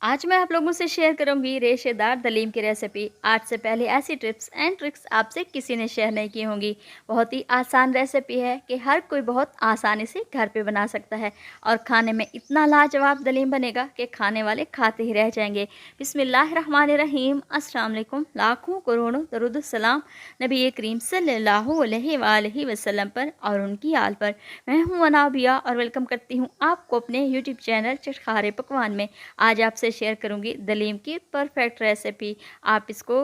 आज मैं आप लोगों से शेयर करूंगी रेशेदार दलीम की रेसिपी। आज से पहले ऐसी टिप्स एंड ट्रिक्स आपसे किसी ने शेयर नहीं की होंगी। बहुत ही आसान रेसिपी है कि हर कोई बहुत आसानी से घर पे बना सकता है और खाने में इतना लाजवाब दलीम बनेगा कि खाने वाले खाते ही रह जाएंगे। बिस्मिल्लाहिर्रहमानिर्रहीम। अस्सलाम वालेकुम। लाखों करोड़ों दरूद सलाम नबी करीम सल्लल्लाहु अलैहि वसल्लम पर और उनकी आल पर। मैं हूँ अनाबिया और वेलकम करती हूँ आपको अपने यूट्यूब चैनल चटखारे पकवान में। आज आपसे शेयर करूंगी दलीम की परफेक्ट रेसिपी। आप इसको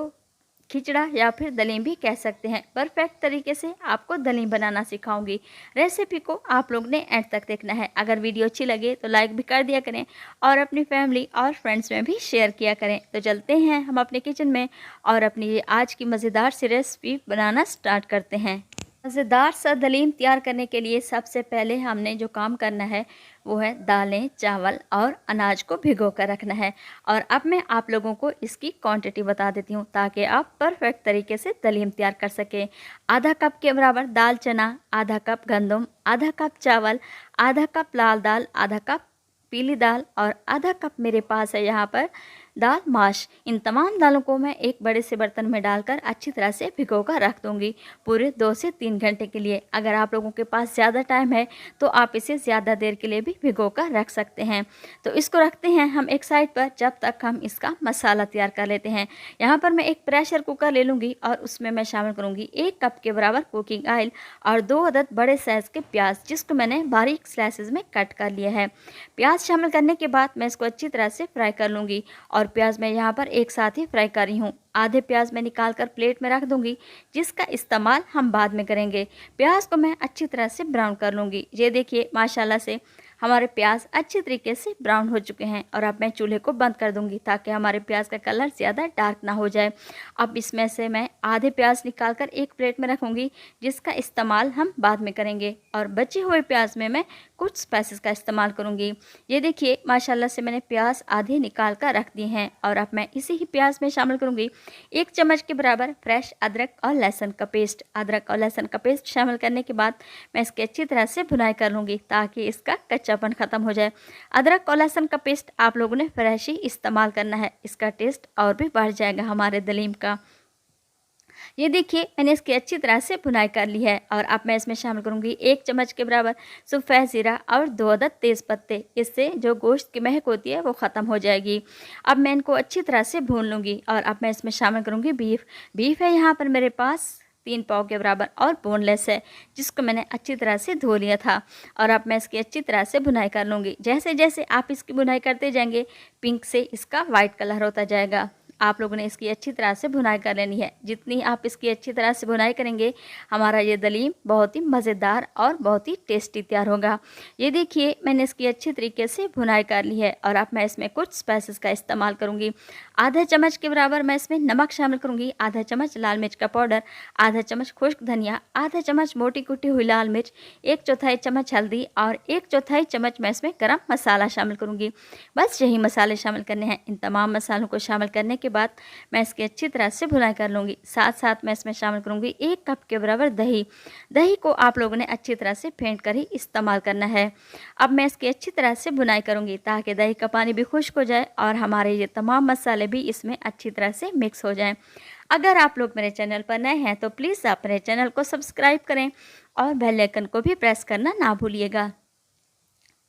खिचड़ा या फिर दलीम भी कह सकते हैं। परफेक्ट तरीके से आपको दलीम बनाना सिखाऊंगी। रेसिपी को आप लोग ने एंड तक देखना है। अगर वीडियो अच्छी लगे तो लाइक भी कर दिया करें और अपनी फैमिली और फ्रेंड्स में भी शेयर किया करें। तो चलते हैं हम अपने किचन में और अपनी ये आज की मज़ेदार सी रेसिपी बनाना स्टार्ट करते हैं। मज़ेदार सा दलीम तैयार करने के लिए सबसे पहले हमने जो काम करना है वो है दालें, चावल और अनाज को भिगो कर रखना है। और अब मैं आप लोगों को इसकी क्वांटिटी बता देती हूँ ताकि आप परफेक्ट तरीके से दलीम तैयार कर सकें। आधा कप के बराबर दाल चना, आधा कप गंदम, आधा कप चावल, आधा कप लाल दाल, आधा कप पीली दाल और आधा कप मेरे पास है यहाँ पर दाल माश। इन तमाम दालों को मैं एक बड़े से बर्तन में डालकर अच्छी तरह से भिगो कर रख दूंगी पूरे 2 से 3 घंटे के लिए। अगर आप लोगों के पास ज़्यादा टाइम है तो आप इसे ज़्यादा देर के लिए भी भिगो कर रख सकते हैं। तो इसको रखते हैं हम एक साइड पर जब तक हम इसका मसाला तैयार कर लेते हैं। यहाँ पर मैं एक प्रेशर कुकर ले लूँगी और उसमें मैं शामिल करूँगी 1 कप के बराबर कुकिंग ऑयल और 2 अदद बड़े साइज़ के प्याज जिसको मैंने बारीक स्लाइसेस में कट कर लिया है। प्याज शामिल करने के बाद मैं इसको अच्छी तरह से फ्राई कर लूँगी और प्याज मैं यहाँ पर एक साथ ही फ्राई कर रही हूँ। आधे प्याज मैं निकाल कर प्लेट में रख दूंगी जिसका इस्तेमाल हम बाद में करेंगे। प्याज को मैं अच्छी तरह से ब्राउन कर लूँगी। ये देखिए माशाल्लाह से हमारे प्याज अच्छी तरीके से ब्राउन हो चुके हैं और अब मैं चूल्हे को बंद कर दूंगी ताकि हमारे प्याज का कलर ज़्यादा डार्क ना हो जाए। अब इसमें से मैं आधे प्याज निकाल कर एक प्लेट में रखूँगी जिसका इस्तेमाल हम बाद में करेंगे और बचे हुए प्याज में मैं कुछ स्पाइसेस का इस्तेमाल करूँगी। ये देखिए माशाल्लाह से मैंने प्याज आधे निकाल कर रख दिए हैं और अब मैं इसी ही प्याज में शामिल करूँगी 1 चम्मच के बराबर फ्रेश अदरक और लहसुन का पेस्ट। अदरक और लहसुन का पेस्ट शामिल करने के बाद मैं इसकी अच्छी तरह से भुनाई कर लूँगी ताकि इसका कच्चापन ख़त्म हो जाए। अदरक और लहसुन का पेस्ट आप लोगों ने फ्रेश ही इस्तेमाल करना है, इसका टेस्ट और भी बढ़ जाएगा हमारे दलीम का। ये देखिए मैंने इसकी अच्छी तरह से भुनाई कर ली है और अब मैं इसमें शामिल करूंगी 1 चम्मच के बराबर सफ़ेद ज़ीरा और 2 अदद तेज़ पत्ते। इससे जो गोश्त की महक होती है वो ख़त्म हो जाएगी। अब मैं इनको अच्छी तरह से भून लूँगी और अब मैं इसमें शामिल करूँगी बीफ है यहाँ पर मेरे पास 3 पाव के बराबर और बोनलेस है जिसको मैंने अच्छी तरह से धो लिया था। और अब मैं इसकी अच्छी तरह से भुनाई कर लूँगी। जैसे जैसे आप इसकी भुनाई करते जाएंगे पिंक से इसका वाइट कलर होता जाएगा। आप लोगों ने इसकी अच्छी तरह से भुनाई कर लेनी है। जितनी आप इसकी अच्छी तरह से भुनाई करेंगे हमारा ये दलीम बहुत ही मज़ेदार और बहुत ही टेस्टी तैयार होगा। ये देखिए मैंने इसकी अच्छी तरीके से भुनाई कर ली है और अब मैं इसमें कुछ स्पाइसेस का इस्तेमाल करूँगी। आधा चम्मच के बराबर मैं इसमें नमक शामिल करूँगी, आधा चम्मच लाल मिर्च का पाउडर, आधा चम्मच खुश्क धनिया, आधा चम्मच मोटी कुटी हुई लाल मिर्च, 1/4 चम्मच हल्दी और 1/4 चम्मच मैं इसमें गरम मसाला शामिल करूँगी। बस यही मसाले शामिल करने हैं। इन तमाम मसालों को शामिल करने के बाद मैं इसकी अच्छी तरह से भुनाई कर लूँगी। साथ साथ मैं इसमें शामिल करूँगी 1 कप के बराबर दही। दही को आप लोगों ने अच्छी तरह से फेंट कर ही इस्तेमाल करना है। अब मैं इसकी अच्छी तरह से भुनाई करूँगी ताकि दही का पानी भी खुश्क हो जाए और हमारे ये तमाम मसाले भी इसमें अच्छी तरह से मिक्स हो जाएं। अगर आप लोग मेरे चैनल पर नए हैं तो प्लीज़ आप मेरे चैनल को सब्सक्राइब करें और बेल आइकन को भी प्रेस करना ना भूलिएगा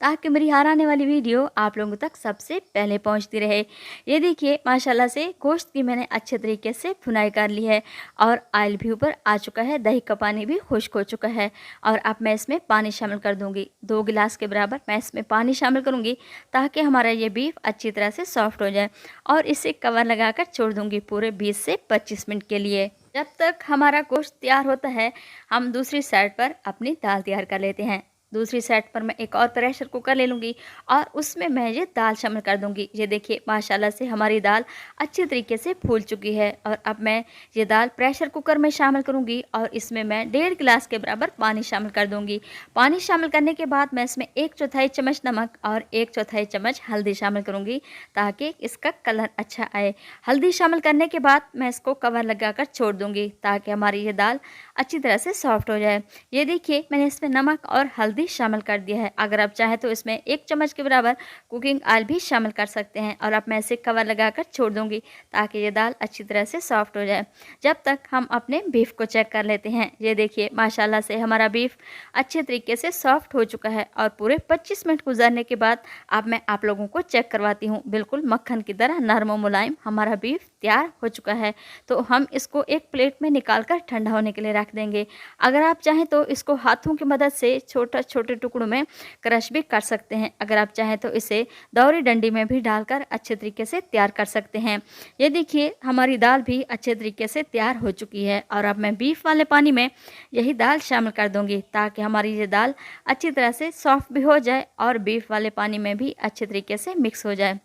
ताकि मेरी हर आने वाली वीडियो आप लोगों तक सबसे पहले पहुंचती रहे। ये देखिए माशाल्लाह से गोश्त की मैंने अच्छे तरीके से भुनाई कर ली है और ऑयल भी ऊपर आ चुका है, दही का पानी भी खुश्क हो चुका है। और अब मैं इसमें पानी शामिल कर दूंगी। 2 गिलास के बराबर मैं इसमें पानी शामिल करूंगी ताकि हमारा ये बीफ अच्छी तरह से सॉफ्ट हो जाए और इसे कवर लगाकर छोड़ दूँगी पूरे 20 से 25 मिनट के लिए। जब तक हमारा गोश्त तैयार होता है हम दूसरी साइड पर अपनी दाल तैयार कर लेते हैं। दूसरी साइड पर मैं एक और प्रेशर कुकर ले लूँगी और उसमें मैं ये दाल शामिल कर दूँगी। ये देखिए माशाल्लाह से हमारी दाल अच्छी तरीके से फूल चुकी है और अब मैं ये दाल प्रेशर कुकर में शामिल करूँगी और इसमें मैं 1.5 गिलास के बराबर पानी शामिल कर दूँगी। पानी शामिल करने के बाद मैं इसमें 1/4 चम्मच नमक और 1/4 चम्मच हल्दी शामिल करूँगी ताकि इसका कलर अच्छा आए। हल्दी शामिल करने के बाद मैं इसको कवर लगाकर छोड़ दूँगी ताकि हमारी ये दाल अच्छी तरह से सॉफ्ट हो जाए। ये देखिए मैंने इसमें नमक और हल्दी भी शामिल कर दिया है। अगर आप चाहें तो इसमें 1 चम्मच के बराबर कुकिंग ऑयल भी शामिल कर सकते हैं और अब मैं इसे कवर लगाकर छोड़ दूँगी ताकि ये दाल अच्छी तरह से सॉफ्ट हो जाए। जब तक हम अपने बीफ को चेक कर लेते हैं। ये देखिए माशाल्लाह से हमारा बीफ अच्छे तरीके से सॉफ्ट हो चुका है और पूरे 25 मिनट गुजरने के बाद अब मैं आप लोगों को चेक करवाती हूँ। बिल्कुल मक्खन की तरह नरम और मुलायम हमारा बीफ तैयार हो चुका है। तो हम इसको एक प्लेट में निकाल कर ठंडा होने के लिए रख देंगे। अगर आप चाहें तो इसको हाथों की मदद से छोटे टुकड़ों में क्रश भी कर सकते हैं। अगर आप चाहें तो इसे दौरी डंडी में भी डालकर अच्छे तरीके से तैयार कर सकते हैं। ये देखिए हमारी दाल भी अच्छे तरीके से तैयार हो चुकी है और अब मैं बीफ वाले पानी में यही दाल शामिल कर दूंगी ताकि हमारी ये दाल अच्छी तरह से सॉफ्ट भी हो जाए और बीफ वाले पानी में भी अच्छे तरीके से मिक्स हो जाए।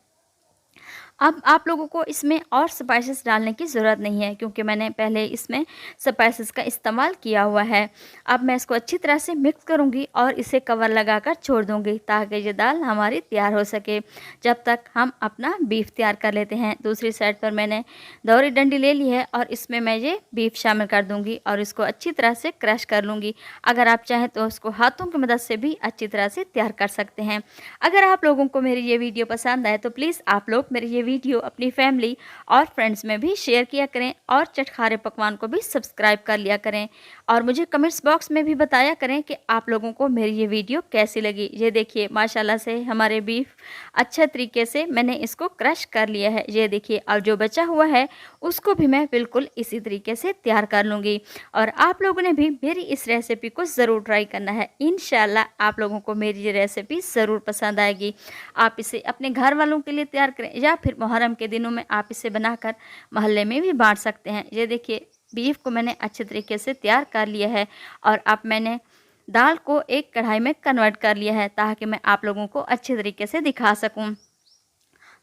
अब आप लोगों को इसमें और स्पाइसेस डालने की ज़रूरत नहीं है क्योंकि मैंने पहले इसमें स्पाइसेस का इस्तेमाल किया हुआ है। अब मैं इसको अच्छी तरह से मिक्स करूंगी और इसे कवर लगाकर छोड़ दूंगी ताकि ये दाल हमारी तैयार हो सके। जब तक हम अपना बीफ तैयार कर लेते हैं। दूसरी साइड पर मैंने दौरी डंडी ले ली है और इसमें मैं ये बीफ शामिल कर दूँगी और इसको अच्छी तरह से क्रश कर लूँगी। अगर आप चाहें तो उसको हाथों की मदद से भी अच्छी तरह से तैयार कर सकते हैं। अगर आप लोगों को मेरी ये वीडियो पसंद आए तो प्लीज़ आप लोग मेरी ये वीडियो अपनी फैमिली और फ्रेंड्स में भी शेयर किया करें और चटखारे पकवान को भी सब्सक्राइब कर लिया करें और मुझे कमेंट्स बॉक्स में भी बताया करें कि आप लोगों को मेरी ये वीडियो कैसी लगी। ये देखिए माशाल्लाह से हमारे बीफ अच्छे तरीके से मैंने इसको क्रश कर लिया है। ये देखिए और जो बचा हुआ है उसको भी मैं बिल्कुल इसी तरीके से तैयार कर लूँगी और आप लोगों ने भी मेरी इस रेसिपी को ज़रूर ट्राई करना है। इंशाल्लाह आप लोगों को मेरी ये रेसिपी ज़रूर पसंद आएगी। आप इसे अपने घर वालों के लिए तैयार करें या फिर मुहर्रम के दिनों में आप इसे बनाकर मोहल्ले में भी बांट सकते हैं। ये देखिए बीफ को मैंने अच्छे तरीके से तैयार कर लिया है और अब मैंने दाल को एक कढ़ाई में कन्वर्ट कर लिया है ताकि मैं आप लोगों को अच्छे तरीके से दिखा सकूं।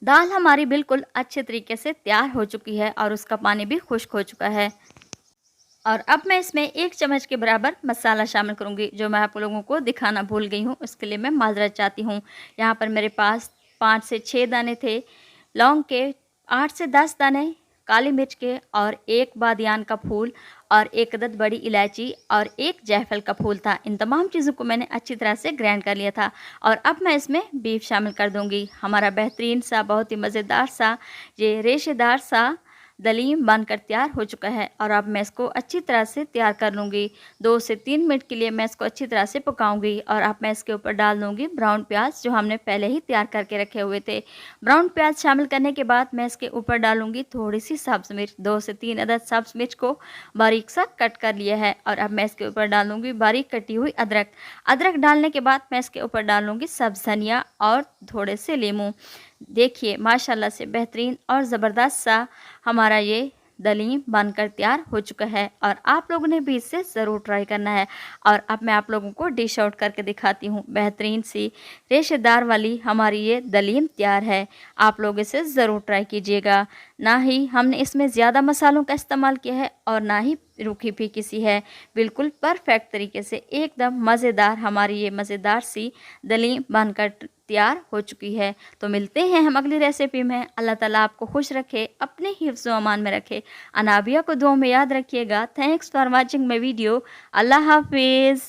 दाल हमारी बिल्कुल अच्छे तरीके से तैयार हो चुकी है और उसका पानी भी खुश्क हो चुका है और अब मैं इसमें 1 चम्मच के बराबर मसाला शामिल करूंगी जो मैं आप लोगों को दिखाना भूल गई हूँ। उसके लिए मैं माजरत चाहती हूँ। यहाँ पर मेरे पास 5 से 6 दाने थे लौंग के, 8 से 10 दाने काली मिर्च के और 1 बादियान का फूल और 1 अदद बड़ी इलायची और 1 जायफल का फूल था। इन तमाम चीज़ों को मैंने अच्छी तरह से ग्राइंड कर लिया था और अब मैं इसमें बीफ शामिल कर दूंगी। हमारा बेहतरीन सा बहुत ही मज़ेदार सा ये रेशेदार सा दलीम बनकर तैयार हो चुका है और अब मैं इसको अच्छी तरह से तैयार कर लूँगी। 2 से 3 मिनट के लिए मैं इसको अच्छी तरह से पकाऊंगी और अब मैं इसके ऊपर डाल दूँगी ब्राउन प्याज जो हमने पहले ही तैयार करके रखे हुए थे। ब्राउन प्याज शामिल करने के बाद मैं इसके ऊपर डालूँगी थोड़ी सी सब्ज़ मिर्च। 2 से 3 अदद सब्ज़ मिर्च को बारीक सा कट कर लिया है और अब मैं इसके ऊपर डालूँगी बारीक कटी हुई अदरक। अदरक डालने के बाद मैं इसके ऊपर डालूँगी सब्ज़ धनिया और थोड़े से लीमू। देखिए माशाल्लाह से बेहतरीन और ज़बरदस्त सा हमारा ये दलीम बनकर तैयार हो चुका है और आप लोगों ने भी इसे ज़रूर ट्राई करना है। और अब मैं आप लोगों को डिश आउट करके दिखाती हूँ। बेहतरीन सी रेशेदार वाली हमारी ये दलीम तैयार है। आप लोग इसे ज़रूर ट्राई कीजिएगा। ना ही हमने इसमें ज़्यादा मसालों का इस्तेमाल किया है और ना ही रूखी फीकी सी है। बिल्कुल परफेक्ट तरीके से एकदम मज़ेदार हमारी ये मज़ेदार सी दलीम बनकर तैयार हो चुकी है। तो मिलते हैं हम अगली रेसिपी में। अल्लाह ताला आपको खुश रखे, अपने हिफ्ज़ व अमान में रखे। अनाबिया को दुआ में याद रखिएगा। Thanks for watching my video. अल्लाह हाफिज़।